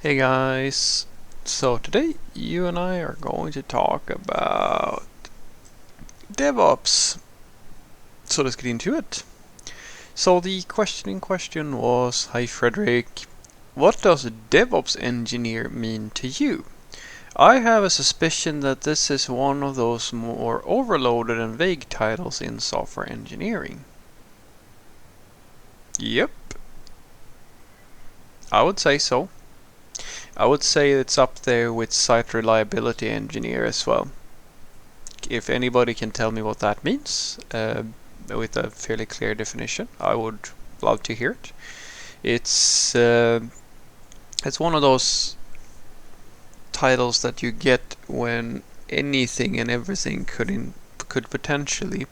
Hey guys, so today you and I are going to talk about DevOps. So let's get into it. So the question in question was, hi Frederick, what does a DevOps engineer mean to you? I have a suspicion that this is one of those more overloaded and vague titles in software engineering. Yep, I would say so. I would say it's up there with site reliability engineer as well. If anybody can tell me what that means with a fairly clear definition, I would love to hear it. It's one of those titles that you get when anything and everything could potentially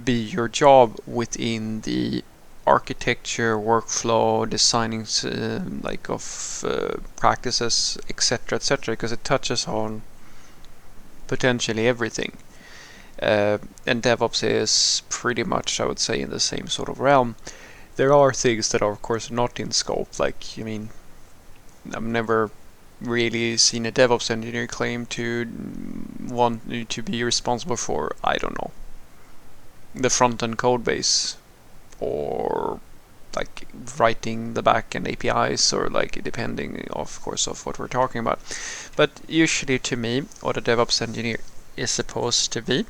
be your job within the architecture, workflow, designing of practices, etc., because it touches on potentially everything. And DevOps is pretty much, I would say, in the same sort of realm. There are things that are, of course, not in scope. I've never really seen a DevOps engineer claim to want to be responsible for, I don't know, the front-end code base, or like writing the back-end APIs, or like depending, of course, of what we're talking about. But usually, to me, what a DevOps engineer is supposed to be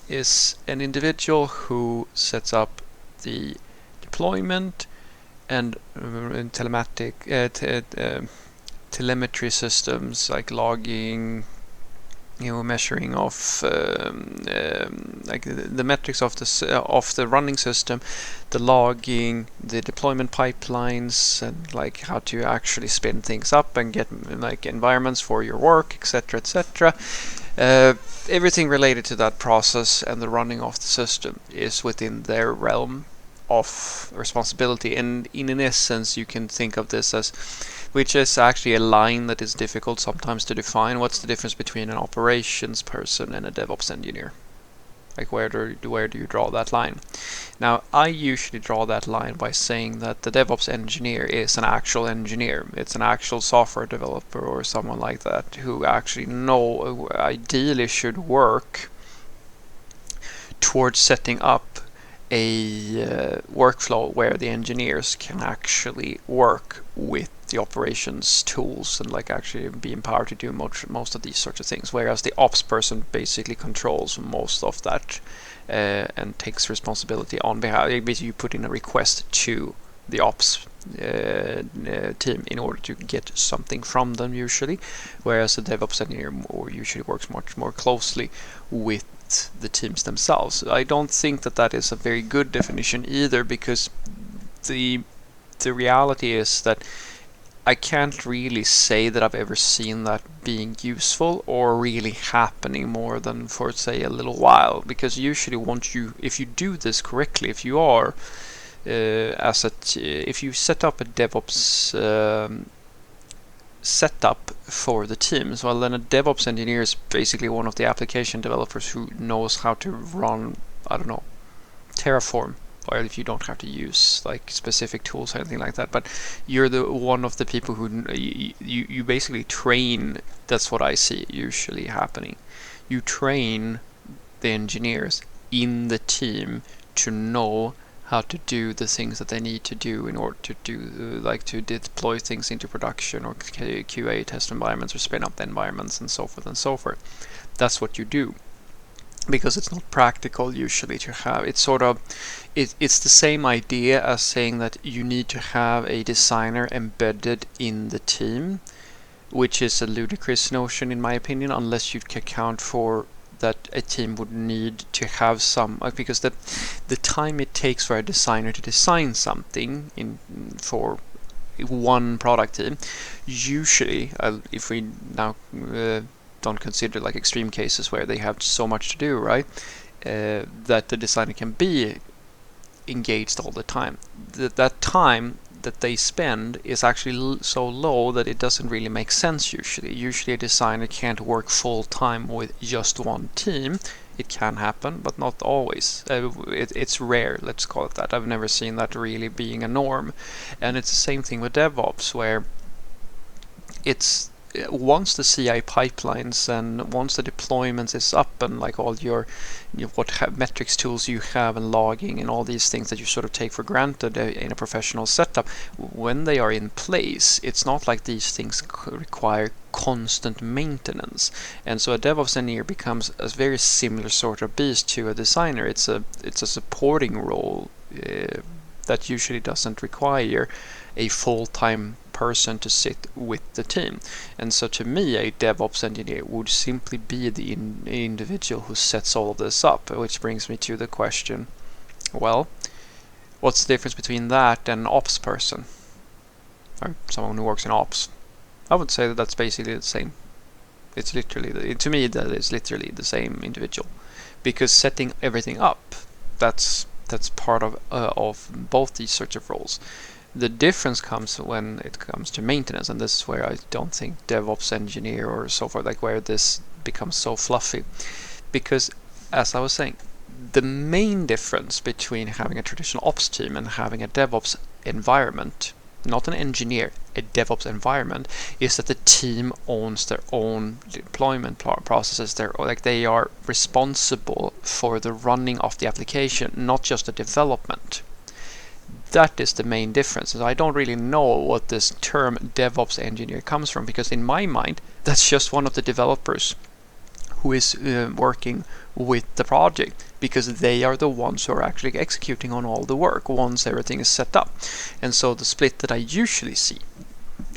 is an individual who sets up the deployment and telemetry systems like logging, measuring of like the metrics of the running system, the logging, the deployment pipelines, and like how to actually spin things up and get like environments for your work, etc. Everything related to that process and the running of the system is within their realm of responsibility. And in essence, you can think of this as, which is actually a line that is difficult sometimes to define. What's the difference between an operations person and a DevOps engineer? Like where do you draw that line? Now, I usually draw that line by saying that the DevOps engineer is an actual engineer. It's an actual software developer or someone like that who actually ideally should work towards setting up a workflow where the engineers can actually work with the operations tools and like actually be empowered to do most of these sorts of things, whereas the ops person basically controls most of that and takes responsibility on behalf. Basically, you put in a request to the ops team in order to get something from them usually, whereas a DevOps engineer usually works much more closely with the teams themselves. I don't think that is a very good definition either, because the reality is that I can't really say that I've ever seen that being useful or really happening more than for, say, a little while. Because usually, if you do this correctly, if you are if you set up a DevOps setup for the teams, well, then a DevOps engineer is basically one of the application developers who knows how to run, I don't know, Terraform, or if you don't have to use like specific tools or anything like that, but you're the one of the people who you basically train. That's what I see usually happening. You train the engineers in the team to know how to do the things that they need to do in order to do to deploy things into production, or QA test environments, or spin up the environments, and so forth and so forth. That's what you do, because it's not practical usually to have. It's the same idea as saying that you need to have a designer embedded in the team, which is a ludicrous notion in my opinion, unless you can account for that a team would need to have some, because the time it takes for a designer to design something for one product team, usually, if we now don't consider like extreme cases where they have so much to do, right, that the designer can be engaged all the time. That time that they spend is actually so low that it doesn't really make sense usually. Usually a designer can't work full time with just one team. It can happen, but not always. It's rare, let's call it that. I've never seen that really being a norm. And it's the same thing with DevOps, where it's once the CI pipelines and once the deployments is up and like all your metrics tools you have and logging and all these things that you sort of take for granted in a professional setup, when they are in place, it's not like these things require constant maintenance. And so a DevOps engineer becomes a very similar sort of beast to a designer. It's a supporting role that usually doesn't require a full-time person to sit with the team. And so to me, a DevOps engineer would simply be the individual who sets all of this up, which brings me to the question, well, what's the difference between that and an ops person? Or someone who works in ops? I would say that that's basically the same. It's literally, to me, that is literally the same individual. Because setting everything up, that's part of both these sorts of roles. The difference comes when it comes to maintenance, and this is where I don't think DevOps engineer or so forth, like where this becomes so fluffy. Because, as I was saying, the main difference between having a traditional ops team and having a DevOps environment, not an engineer, a DevOps environment, is that the team owns their own deployment processes. They are responsible for the running of the application, not just the development. That is the main difference. And I don't really know what this term DevOps engineer comes from, because in my mind, that's just one of the developers who is working with the project, because they are the ones who are actually executing on all the work once everything is set up. And so the split that I usually see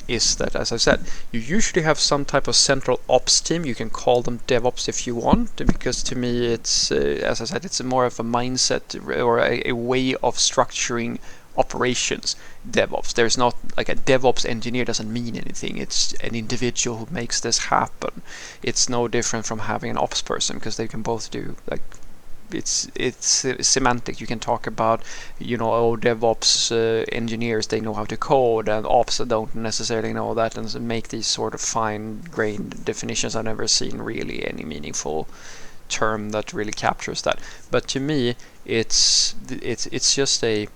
is that, as I said, you usually have some type of central ops team. You can call them DevOps if you want, because to me it's, as I said, it's more of a mindset or a way of structuring operations. DevOps. There's not like a DevOps engineer doesn't mean anything. It's an individual who makes this happen. It's no different from having an ops person, because they can both do like, it's semantic. You can talk about, DevOps engineers, they know how to code, and ops don't necessarily know that, and make these sort of fine-grained definitions. I've never seen really any meaningful term that really captures that. But to me, it's just a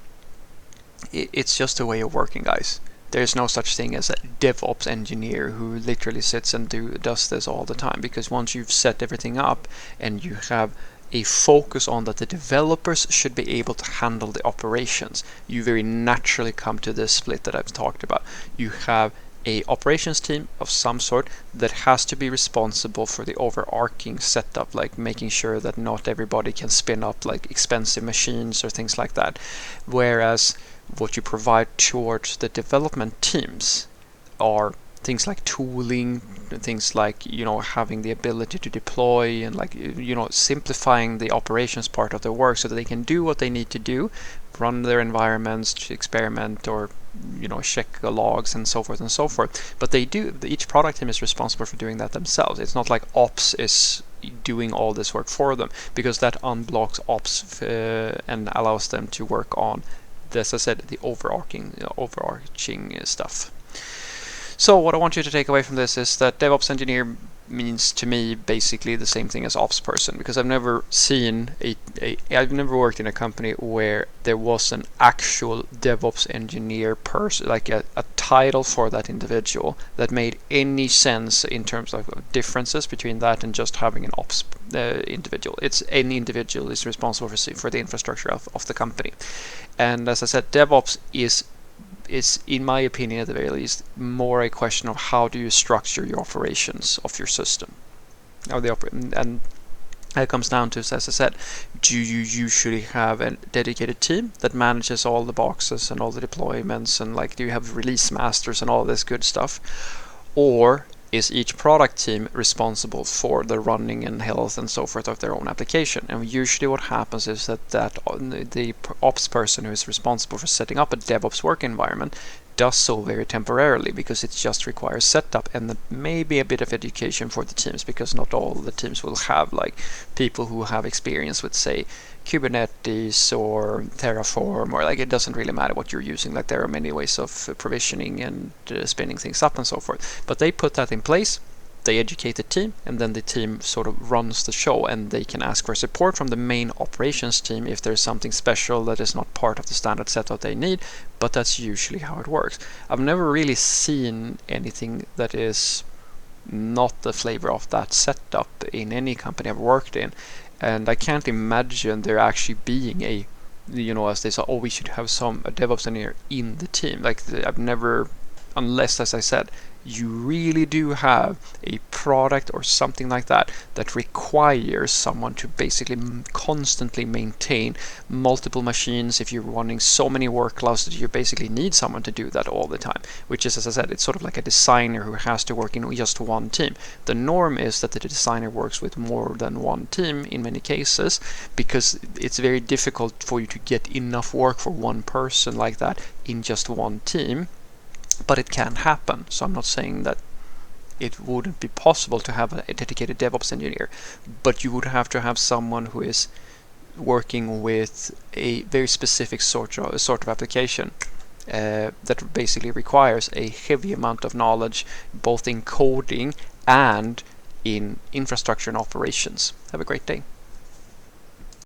way of working, guys. There's no such thing as a DevOps engineer who literally sits and does this all the time, because once you've set everything up and you have a focus on that the developers should be able to handle the operations, you very naturally come to this split that I've talked about. You have a operations team of some sort that has to be responsible for the overarching setup, like making sure that not everybody can spin up like expensive machines or things like that. Whereas what you provide towards the development teams are things like tooling, things like having the ability to deploy, and like simplifying the operations part of their work so that they can do what they need to do, run their environments, to experiment, or check the logs and so forth and so forth. But each product team is responsible for doing that themselves. It's not like ops is doing all this work for them, because that unblocks ops and allows them to work on, as I said, the overarching stuff. So what I want you to take away from this is that DevOps engineer means to me basically the same thing as ops person, because I've never seen I've never worked in a company where there was an actual DevOps engineer person, like a title for that individual that made any sense in terms of differences between that and just having an ops individual. It's any individual is responsible for the infrastructure of the company. And as I said, DevOps is, in my opinion at the very least, more a question of how do you structure your operations of your system. And it comes down to, as I said, do you usually have a dedicated team that manages all the boxes and all the deployments, and like, do you have release masters and all this good stuff? Or is each product team responsible for the running and health and so forth of their own application? And usually what happens is that the ops person who is responsible for setting up a DevOps work environment does so very temporarily, because it just requires setup and maybe a bit of education for the teams, because not all the teams will have like people who have experience with, say, Kubernetes or Terraform, or like, it doesn't really matter what you're using. Like, there are many ways of provisioning and spinning things up and so forth. But they put that in place, they educate the team, and then the team sort of runs the show, and they can ask for support from the main operations team if there's something special that is not part of the standard setup they need, but that's usually how it works. I've never really seen anything that is not the flavor of that setup in any company I've worked in, and I can't imagine there actually being a, as they say, oh, we should have a DevOps engineer in the team. Like, I've never, unless, as I said, you really do have a product or something like that that requires someone to basically constantly maintain multiple machines. If you're running so many workloads that you basically need someone to do that all the time, which is, as I said, it's sort of like a designer who has to work in just one team. The norm is that the designer works with more than one team in many cases, because it's very difficult for you to get enough work for one person like that in just one team. But it can happen, so I'm not saying that it wouldn't be possible to have a dedicated DevOps engineer, but you would have to have someone who is working with a very specific sort of application that basically requires a heavy amount of knowledge, both in coding and in infrastructure and operations. Have a great day.